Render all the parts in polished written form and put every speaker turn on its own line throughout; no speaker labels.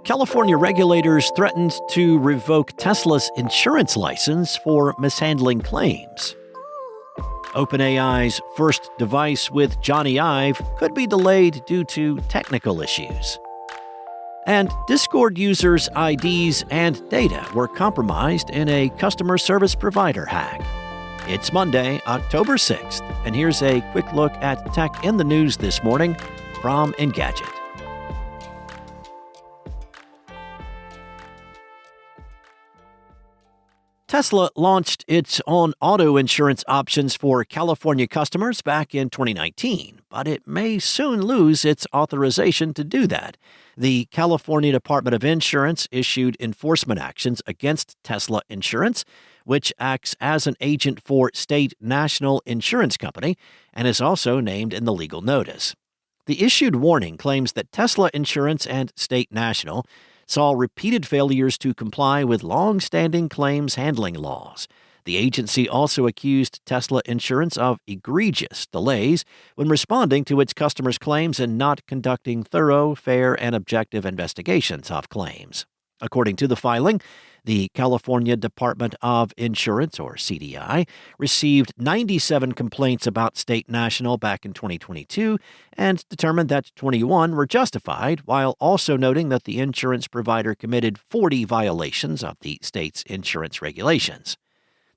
California regulators threatened to revoke Tesla's insurance license for mishandling claims. OpenAI's first device with Jony Ive could be delayed due to technical issues. And Discord users' IDs and data were compromised in a customer service provider hack. It's Monday, October 6th, and here's a quick look at tech in the news this morning from Engadget. Tesla launched its own auto insurance options for California customers back in 2019, but it may soon lose its authorization to do that. The California Department of Insurance issued enforcement actions against Tesla Insurance, which acts as an agent for State National Insurance Company and is also named in the legal notice. The issued warning claims that Tesla Insurance and State National saw repeated failures to comply with long-standing claims handling laws. The agency also accused Tesla Insurance of egregious delays when responding to its customers' claims and not conducting thorough, fair, and objective investigations of claims. According to the filing, the California Department of Insurance, or CDI, received 97 complaints about State National back in 2022 and determined that 21 were justified, while also noting that the insurance provider committed 40 violations of the state's insurance regulations.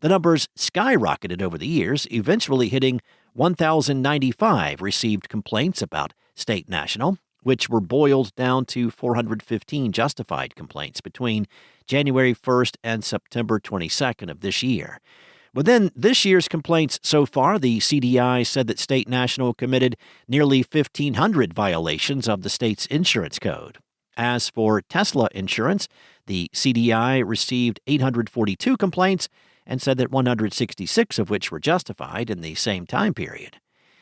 The numbers skyrocketed over the years, eventually hitting 1,095 received complaints about State National, which were boiled down to 415 justified complaints between January 1st and September 22nd of this year. Within this year's complaints so far, the CDI said that State National committed nearly 1,500 violations of the state's insurance code. As for Tesla Insurance, the CDI received 842 complaints and said that 166 of which were justified in the same time period.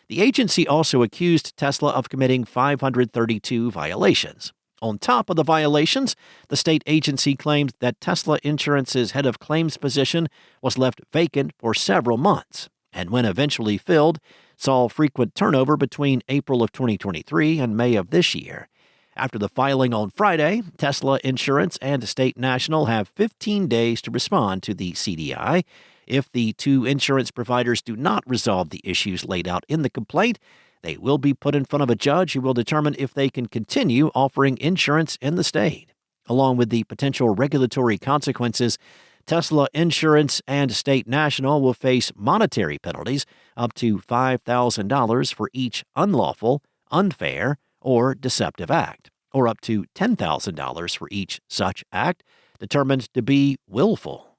The agency also accused Tesla of committing 532 violations. On top of the violations, the state agency claimed that Tesla Insurance's head of claims position was left vacant for several months, and when eventually filled, saw frequent turnover between April of 2023 and May of this year. After the filing on Friday, Tesla Insurance and State National have 15 days to respond to the CDI. If the two insurance providers do not resolve the issues laid out in the complaint, they will be put in front of a judge who will determine if they can continue offering insurance in the state. Along with the potential regulatory consequences, Tesla Insurance and State National will face monetary penalties up to $5,000 for each unlawful, unfair, or deceptive act, or up to $10,000 for each such act determined to be willful.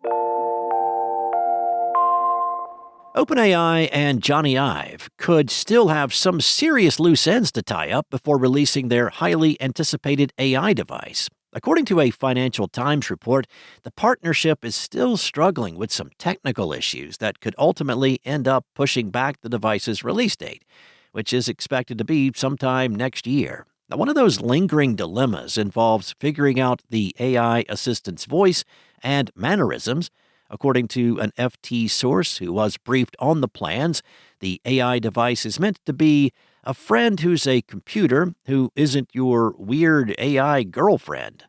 OpenAI and Jony Ive could still have some serious loose ends to tie up before releasing their highly anticipated AI device. According to a Financial Times report, the partnership is still struggling with some technical issues that could ultimately end up pushing back the device's release date, which is expected to be sometime next year. Now, one of those lingering dilemmas involves figuring out the AI assistant's voice and mannerisms. According to an FT source who was briefed on the plans, the AI device is meant to be a friend who's a computer who isn't your weird AI girlfriend.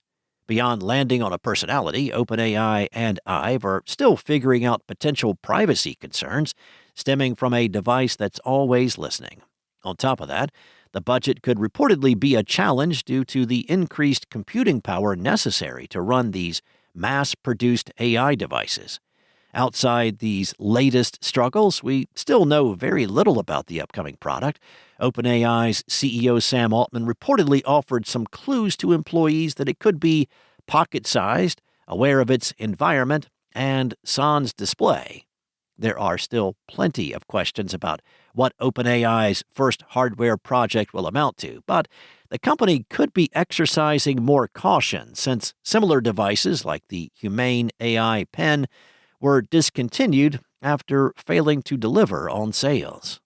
Beyond landing on a personality, OpenAI and Ive are still figuring out potential privacy concerns stemming from a device that's always listening. On top of that, the budget could reportedly be a challenge due to the increased computing power necessary to run these mass-produced AI devices. Outside these latest struggles, we still know very little about the upcoming product. OpenAI's CEO Sam Altman reportedly offered some clues to employees that it could be pocket-sized, aware of its environment, and sans display. There are still plenty of questions about what OpenAI's first hardware project will amount to, but the company could be exercising more caution since similar devices like the Humane AI pen were discontinued after failing to deliver on sales.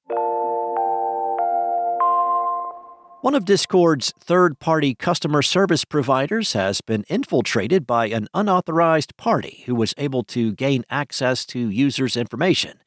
One of Discord's third-party customer service providers has been infiltrated by an unauthorized party who was able to gain access to users' information.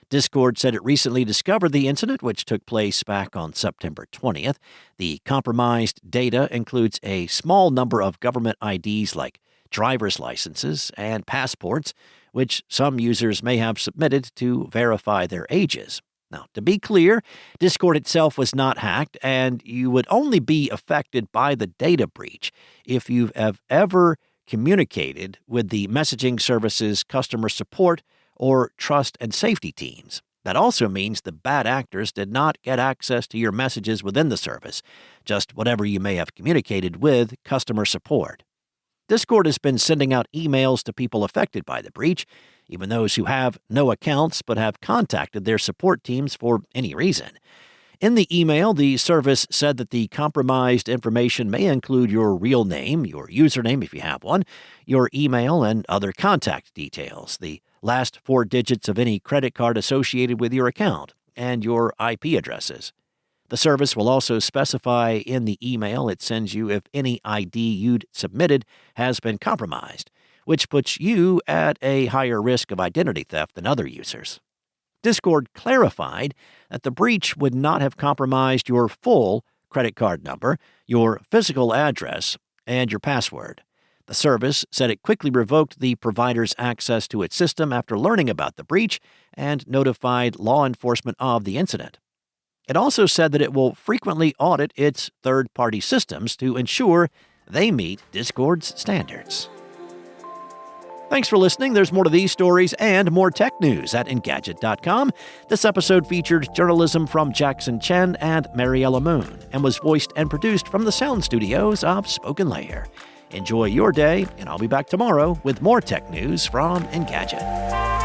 Discord said it recently discovered the incident, which took place back on September 20th. The compromised data includes a small number of government IDs like driver's licenses and passports, which some users may have submitted to verify their ages. Now, to be clear, Discord itself was not hacked, and you would only be affected by the data breach if you have ever communicated with the messaging service's customer support or trust and safety teams. That also means the bad actors did not get access to your messages within the service, just whatever you may have communicated with customer support. Discord has been sending out emails to people affected by the breach, even those who have no accounts but have contacted their support teams for any reason. In the email, the service said that the compromised information may include your real name, your username if you have one, your email, and other contact details, the last 4 digits of any credit card associated with your account, and your IP addresses. The service will also specify in the email it sends you if any ID you'd submitted has been compromised, which puts you at a higher risk of identity theft than other users. Discord clarified that the breach would not have compromised your full credit card number, your physical address, and your password. The service said it quickly revoked the provider's access to its system after learning about the breach and notified law enforcement of the incident. It also said that it will frequently audit its third-party systems to ensure they meet Discord's standards. Thanks for listening. There's more to these stories and more tech news at Engadget.com. This episode featured journalism from Jackson Chen and Mariella Moon and was voiced and produced from the sound studios of Spoken Layer. Enjoy your day, and I'll be back tomorrow with more tech news from Engadget.